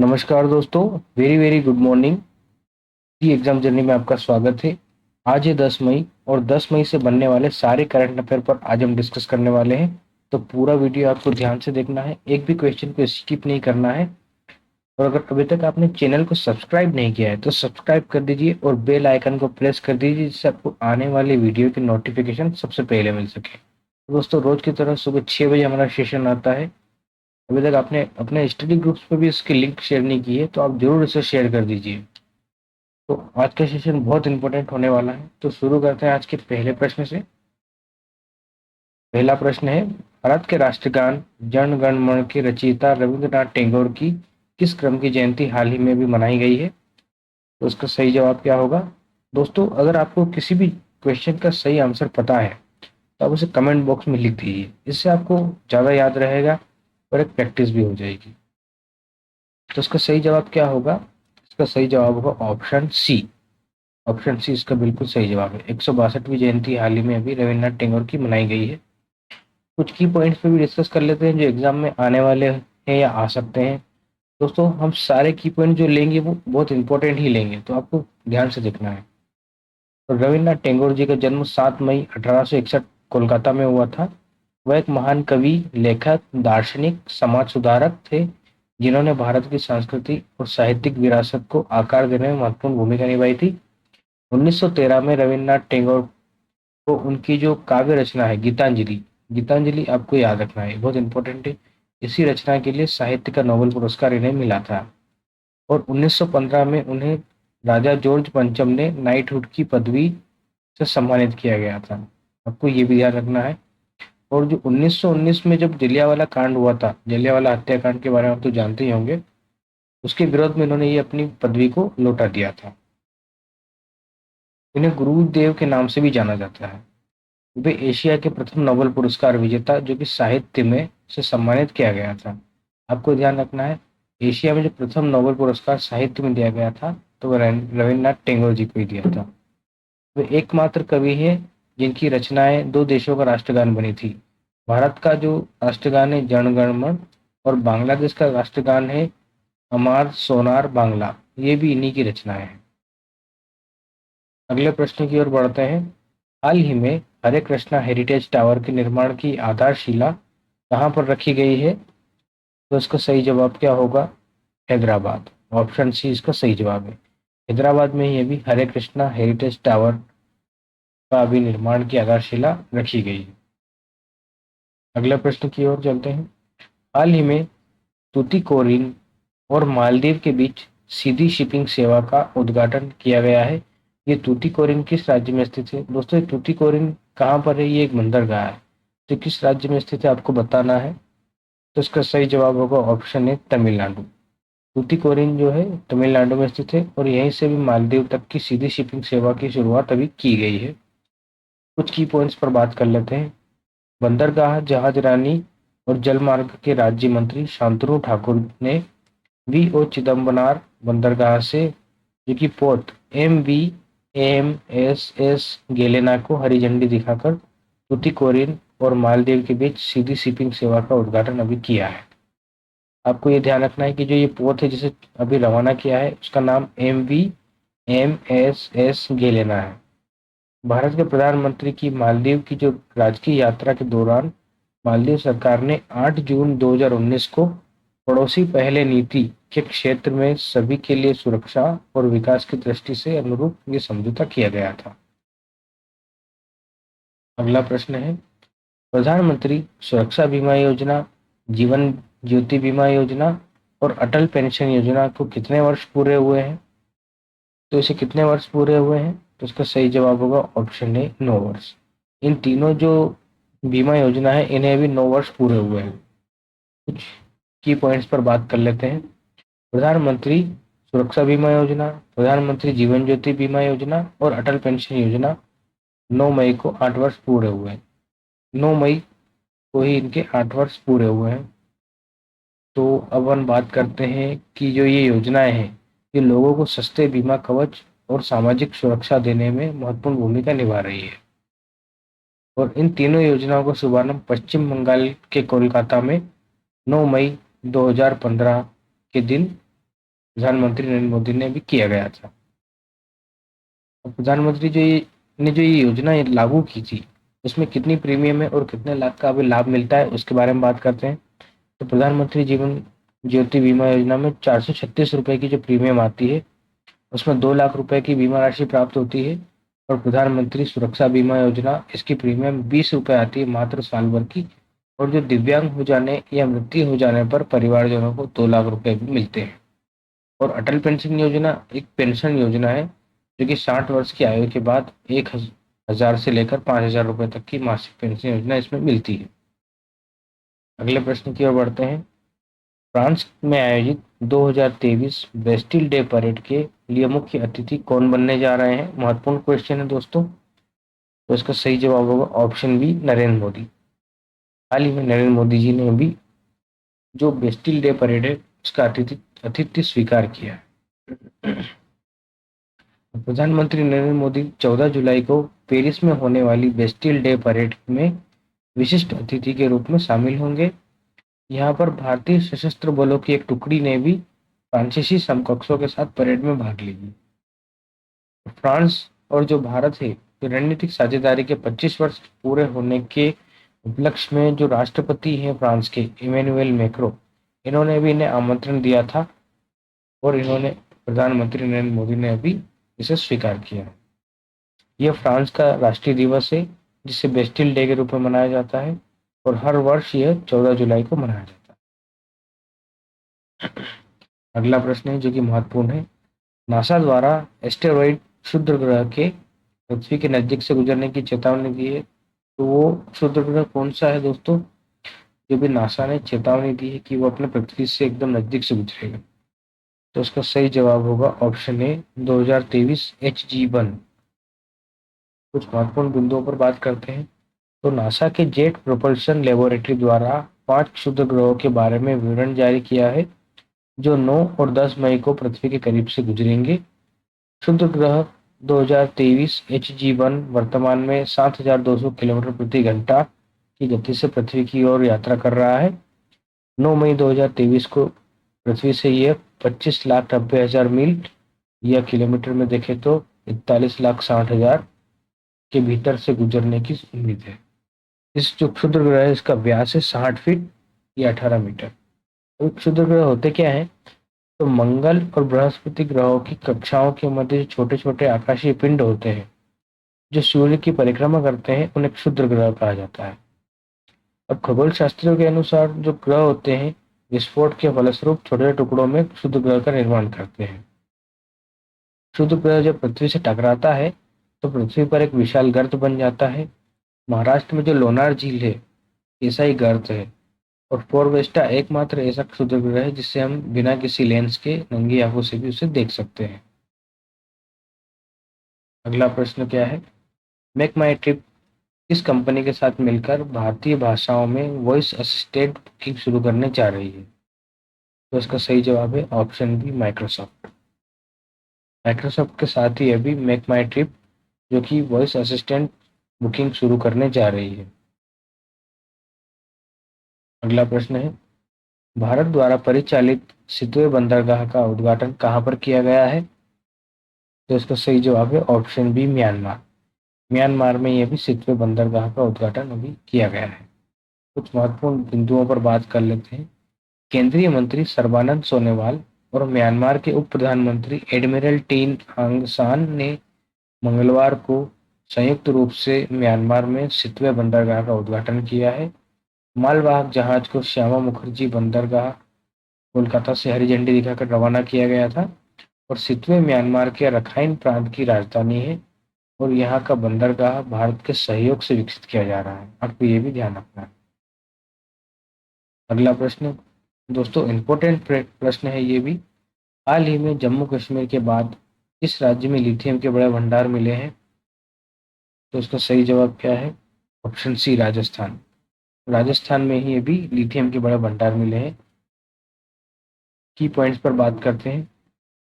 नमस्कार दोस्तों। Very very good morning. की एग्जाम जर्नी में आपका स्वागत है। आज है 10 मई और 10 मई से बनने वाले सारे करंट अफेयर पर आज हम डिस्कस करने वाले हैं। तो पूरा वीडियो आपको ध्यान से देखना है, एक भी क्वेश्चन को स्किप नहीं करना है। और अगर अभी तक आपने चैनल को सब्सक्राइब नहीं किया है तो सब्सक्राइब कर दीजिए और बेल आइकन को प्रेस कर दीजिए, जिससे आपको आने वाले वीडियो की नोटिफिकेशन सबसे पहले मिल सके। तो दोस्तों, रोज की तरह सुबह 6 बजे हमारा सेशन आता है। अभी तक आपने अपने स्टडी ग्रुप्स पे भी इसकी लिंक शेयर नहीं की है तो आप जरूर इसे शेयर कर दीजिए। तो आज का सेशन बहुत इंपॉर्टेंट होने वाला है, तो शुरू करते हैं आज के पहले प्रश्न से। पहला प्रश्न है, भारत के राष्ट्रगान जन गण मन के रचयिता रविंद्रनाथ टैगोर की किस क्रम की जयंती हाल ही में भी मनाई गई है? तो उसका सही जवाब क्या होगा? दोस्तों, अगर आपको किसी भी क्वेश्चन का सही आंसर पता है तो आप उसे कमेंट बॉक्स में लिख दीजिए, इससे आपको ज़्यादा याद रहेगा और एक प्रैक्टिस भी हो जाएगी। तो इसका सही जवाब क्या होगा? इसका सही जवाब होगा ऑप्शन सी। ऑप्शन सी इसका बिल्कुल सही जवाब है। 162वीं जयंती हाल ही में अभी रविन्द्रनाथ टैगोर की मनाई गई है। कुछ की पॉइंट्स पे भी डिस्कस कर लेते हैं जो एग्जाम में आने वाले हैं या आ सकते हैं। दोस्तों, हम सारे की पॉइंट जो लेंगे वो बहुत इंपॉर्टेंट ही लेंगे, तो आपको ध्यान से देखना है। तो रविन्द्रनाथ टैगोर जी का जन्म 7 मई 1861 कोलकाता में हुआ था। वह एक महान कवि, लेखक, दार्शनिक, समाज सुधारक थे, जिन्होंने भारत की संस्कृति और साहित्यिक विरासत को आकार देने में महत्वपूर्ण भूमिका निभाई थी। 1913 में रविन्द्रनाथ टैगोर को उनकी जो काव्य रचना है गीतांजलि, गीतांजलि आपको याद रखना है, बहुत इंपॉर्टेंट है। इसी रचना के लिए साहित्य का नोबेल पुरस्कार इन्हें मिला था। और 1915 में उन्हें राजा जॉर्ज पंचम ने नाइटहुड की पदवी से सम्मानित किया गया था। आपको ये भी ध्यान रखना है। और जो 1919 में जब जलियांवाला कांड हुआ था, जलियांवाला हत्याकांड के बारे में आप तो जानते ही होंगे, उसके विरोध में इन्होंने ये अपनी पदवी को लौटा दिया था। इन्हें गुरुदेव के नाम से भी जाना जाता है। वे एशिया के प्रथम नोबेल पुरस्कार विजेता जो कि साहित्य में से सम्मानित किया गया था। आपको ध्यान रखना है, एशिया में जो प्रथम नोबेल पुरस्कार साहित्य में दिया गया था तो वह रविन्द्रनाथ टैगोर जी को ही दिया था। वे एकमात्र कवि हैं जिनकी रचनाएं दो देशों का राष्ट्रगान बनी थी। भारत का जो राष्ट्रगान है जन गण मन, और बांग्लादेश का राष्ट्रगान है अमार सोनार बांग्ला, ये भी इन्हीं की रचनाएं हैं। अगले प्रश्न की ओर बढ़ते हैं। हाल ही में हरे कृष्णा हेरिटेज टावर के निर्माण की आधारशिला कहाँ पर रखी गई है? तो इसका सही जवाब क्या होगा? हैदराबाद। ऑप्शन सी इसका सही जवाब है। हैदराबाद में ही अभी हरे कृष्णा हेरिटेज टावर का अभी निर्माण की आधारशिला रखी गई है। अगला प्रश्न की ओर चलते हैं। हाल ही में तूतीकोरिन और मालदीव के बीच सीधी शिपिंग सेवा का उद्घाटन किया गया है। ये तूतीकोरिन किस राज्य में स्थित है? दोस्तों, ये तूतीकोरिन कहाँ पर है? ये एक बंदरगाह है। तो किस राज्य में स्थित है आपको बताना है। तो इसका सही जवाब होगा ऑप्शन ए तमिलनाडु। तूतीकोरिन जो है तमिलनाडु में स्थित है और यहीं से भी मालदीव तक की सीधी शिपिंग सेवा की शुरुआत अभी की गई है। कुछ की पॉइंट्स पर बात कर लेते हैं। बंदरगाह, जहाज रानी और जलमार्ग के राज्य मंत्री शांतनु ठाकुर ने वी.ओ. चिदम्बरनार बंदरगाह से, जो कि पोर्ट एम.वी.एम.एस.एस. गेलेना को हरी झंडी दिखाकर तूतीकोरिन और मालदीव के बीच सीधी शिपिंग सेवा का उद्घाटन अभी किया है। आपको ये ध्यान रखना है कि जो ये पोर्ट है जिसे अभी रवाना किया है उसका नाम एम.वी.एम.एस.एस. गेलेना है। भारत के प्रधानमंत्री की मालदीव की जो राजकीय यात्रा के दौरान मालदीव सरकार ने 8 जून 2019 को पड़ोसी पहले नीति के क्षेत्र में सभी के लिए सुरक्षा और विकास की दृष्टि से अनुरूप ये समझौता किया गया था। अगला प्रश्न है, प्रधानमंत्री सुरक्षा बीमा योजना, जीवन ज्योति बीमा योजना और अटल पेंशन योजना को कितने वर्ष पूरे हुए हैं? तो इसे कितने वर्ष पूरे हुए हैं? तो इसका सही जवाब होगा ऑप्शन ए 9 वर्ष। इन तीनों जो बीमा योजना है इन्हें अभी 9 वर्ष पूरे हुए हैं। कुछ की पॉइंट्स पर बात कर लेते हैं। प्रधानमंत्री सुरक्षा बीमा योजना, प्रधानमंत्री जीवन ज्योति बीमा योजना और अटल पेंशन योजना 9 मई को 8 वर्ष पूरे हुए हैं। 9 मई को ही इनके 8 वर्ष पूरे हुए हैं। तो अब हम बात करते हैं कि जो ये योजनाएं हैं ये लोगों को सस्ते बीमा कवच और सामाजिक सुरक्षा देने में महत्वपूर्ण भूमिका निभा रही है। और इन तीनों योजनाओं का शुभारंभ पश्चिम बंगाल के कोलकाता में 9 मई 2015 के दिन प्रधानमंत्री नरेंद्र मोदी ने भी किया गया था। और प्रधानमंत्री जो ये योजना लागू की थी, उसमें कितनी प्रीमियम है और कितने लाख का अभी लाभ मिलता है, उसके बारे में बात करते हैं। तो प्रधानमंत्री जीवन ज्योति बीमा योजना में 436 रुपए की जो प्रीमियम आती है, उसमें 2 लाख रुपए की बीमा राशि प्राप्त होती है। और प्रधानमंत्री सुरक्षा बीमा योजना, इसकी प्रीमियम 20 रुपए आती है मात्र साल भर की। और जो दिव्यांग हो जाने या मृत्यु हो जाने पर परिवारजनों को 2 लाख रुपए भी मिलते हैं। और अटल पेंशन योजना एक पेंशन योजना है जो कि 60 वर्ष की आयु के बाद 1,000 से लेकर 5,000 रुपए तक की मासिक पेंशन योजना इसमें मिलती है। अगले प्रश्न की ओर बढ़ते हैं। फ्रांस में आयोजित 2023 बेस्टिल डे परेड के लिए मुख्य अतिथि कौन बनने जा रहे हैं? महत्वपूर्ण क्वेश्चन है दोस्तों। तो इसका सही जवाब होगा ऑप्शन बी, नरेंद्र मोदी। हाल ही में नरेंद्र मोदी जी ने भी जो बेस्टिल डे परेड है उसका आतिथ्य स्वीकार किया है। प्रधानमंत्री नरेंद्र मोदी 14 जुलाई को पेरिस में होने वाली बेस्टिल डे परेड में विशिष्ट अतिथि के रूप में शामिल होंगे। यहाँ पर भारतीय सशस्त्र बलों की एक टुकड़ी ने भी फ्रांसीसी समकक्षों के साथ परेड में भाग लिया। फ्रांस और जो भारत है, जो रणनीतिक साझेदारी के 25 वर्ष पूरे होने के उपलक्ष्य में जो राष्ट्रपति हैं फ्रांस के, इमैनुअल मैक्रो, इन्होंने भी इन्हें आमंत्रण दिया था और इन्होंने प्रधानमंत्री नरेंद्र मोदी ने अभी इसे स्वीकार किया। यह फ्रांस का राष्ट्रीय दिवस है जिसे बेस्टिल डे के रूप में मनाया जाता है और हर वर्ष यह 14 जुलाई को मनाया जाता है। अगला प्रश्न है जो कि महत्वपूर्ण है। नासा द्वारा एस्टेरॉइड क्षुद्र ग्रह के पृथ्वी के नजदीक से गुजरने की चेतावनी दी है। तो वो क्षुद्र ग्रह कौन सा है दोस्तों? जो भी नासा ने चेतावनी दी है कि वो अपने पृथ्वी से एकदम नजदीक से गुजरेगा। तो उसका सही जवाब होगा ऑप्शन ए, 2023 HG1। कुछ महत्वपूर्ण बिंदुओं पर बात करते हैं। तो नासा के जेट प्रोपल्शन लेबोरेटरी द्वारा 5 क्षुद्र ग्रहों के बारे में विवरण जारी किया है जो 9 और 10 मई को पृथ्वी के करीब से गुजरेंगे। क्षुद्र ग्रह 2023 HG1 वर्तमान में 7,200 किलोमीटर प्रति घंटा की गति से पृथ्वी की ओर यात्रा कर रहा है। 9 मई 2023 को पृथ्वी से यह 25,90,000 मील या किलोमीटर में देखें तो 41,60,000 के भीतर से गुजरने की उम्मीद है। इस जो क्षुद्र ग्रह है इसका व्यास है 60 फीट या 18 मीटर। तो क्षुद्र ग्रह होते क्या है? तो मंगल और बृहस्पति ग्रहों की कक्षाओं के मध्य जो छोटे छोटे आकाशीय पिंड होते हैं जो सूर्य की परिक्रमा करते हैं, उन्हें क्षुद्र ग्रह कहा जाता है। अब खगोल शास्त्रियों के अनुसार जो ग्रह होते हैं विस्फोट के फलस्वरूप छोटे टुकड़ों में क्षुद्र ग्रह का निर्माण करते हैं। क्षुद्र ग्रह जब पृथ्वी से टकराता है तो पृथ्वी पर एक विशाल गर्त बन जाता है। महाराष्ट्र में जो लोनार झील है ऐसा ही गर्त है। और फोरवेस्टा एकमात्र ऐसा क्षुद्र ग्रह है जिससे हम बिना किसी लेंस के नंगी आंखों से भी उसे देख सकते हैं। अगला प्रश्न क्या है? मेक माई ट्रिप किस कंपनी के साथ मिलकर भारतीय भाषाओं में वॉइस असिस्टेंट बुकिंग शुरू करने जा रही है? तो इसका सही जवाब है ऑप्शन बी, माइक्रोसॉफ्ट। माइक्रोसॉफ्ट के साथ ही अभी मेक माई ट्रिप जो कि वॉइस असिस्टेंट बुकिंग शुरू करने जा रही है। अगला प्रश्न है, भारत द्वारा परिचालित सितवे बंदरगाह का उद्घाटन कहाँ पर किया गया है? तो इसका सही जवाब है ऑप्शन बी, म्यांमार। म्यांमार में यह भी सितवे बंदरगाह का उद्घाटन अभी किया गया है। कुछ महत्वपूर्ण बिंदुओं पर बात कर लेते हैं। केंद्रीय मंत्री सर्बानंद सोनोवाल और म्यांमार के उप प्रधानमंत्री एडमिरल टीन आंग सान ने मंगलवार को संयुक्त रूप से म्यांमार में सितवे बंदरगाह का उद्घाटन किया है। मालवाहक जहाज को श्यामा मुखर्जी बंदरगाह कोलकाता से हरी झंडी दिखाकर रवाना किया गया था। और सितवे म्यांमार के रखाइन प्रांत की राजधानी है और यहाँ का बंदरगाह भारत के सहयोग से विकसित किया जा रहा है। आपको ये भी ध्यान रखना है। अगला प्रश्न दोस्तों इंपॉर्टेंट प्रश्न है ये भी। हाल ही में जम्मू कश्मीर के बाद इस राज्य में लिथियम के बड़े भंडार मिले हैं? तो इसका सही जवाब क्या है? Option C, Rajasthan. राजस्थान में ही अभी लिथियम के बड़े भंडार मिले हैं। की पॉइंट्स पर बात करते हैं।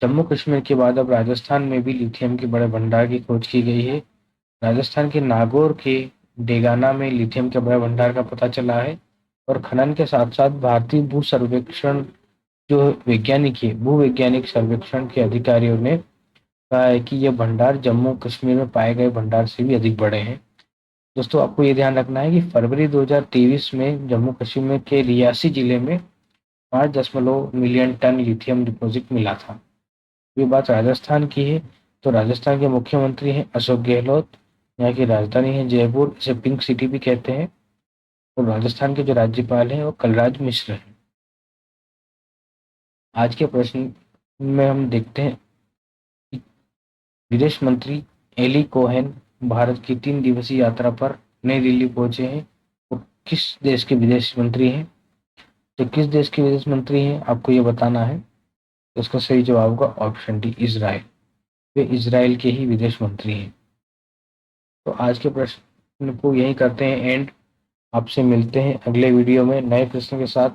जम्मू कश्मीर के बाद अब राजस्थान में भी लिथियम के बड़े भंडार की खोज की गई है। राजस्थान के नागौर के डेगाना में लिथियम के बड़े भंडार का पता चला है। और खनन के साथ साथ भारतीय भू सर्वेक्षण जो वैज्ञानिक है, भूवैज्ञानिक सर्वेक्षण के अधिकारियों ने कहा है कि ये भंडार जम्मू कश्मीर में पाए गए भंडार से भी अधिक बड़े हैं। दोस्तों आपको ये ध्यान रखना है कि फरवरी 2023 में जम्मू कश्मीर के रियासी जिले में 5.मिलियन टन लिथियम डिपॉजिट मिला था। ये बात राजस्थान की है, तो राजस्थान के मुख्यमंत्री हैं अशोक गहलोत, यहाँ की राजधानी है जयपुर, इसे पिंक सिटी भी कहते हैं, और राजस्थान के जो राज्यपाल हैं वो कलराज मिश्र हैं। आज के प्रश्न में हम देखते हैं कि विदेश मंत्री एली कोहेन भारत की 3 दिवसीय यात्रा पर नई दिल्ली पहुंचे हैं। वो किस देश के विदेश मंत्री हैं? तो किस देश के विदेश मंत्री हैं आपको ये बताना है। तो इसका सही जवाब होगा ऑप्शन डी, इजराइल। वे इजराइल के ही विदेश मंत्री हैं। तो आज के प्रश्न को यही करते हैं एंड। आपसे मिलते हैं अगले वीडियो में नए प्रश्न के साथ।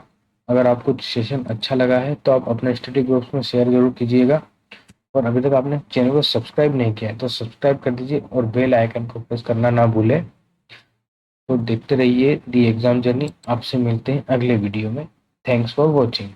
अगर आपको सेशन अच्छा लगा है तो आप अपने स्टडी ग्रुप्स में शेयर जरूर कीजिएगा, और अभी तक आपने चैनल को सब्सक्राइब नहीं किया है तो सब्सक्राइब कर दीजिए और बेल आइकन को प्रेस करना ना भूलें। तो देखते रहिए दी एग्जाम जर्नी। आपसे मिलते हैं अगले वीडियो में। Thanks for watching.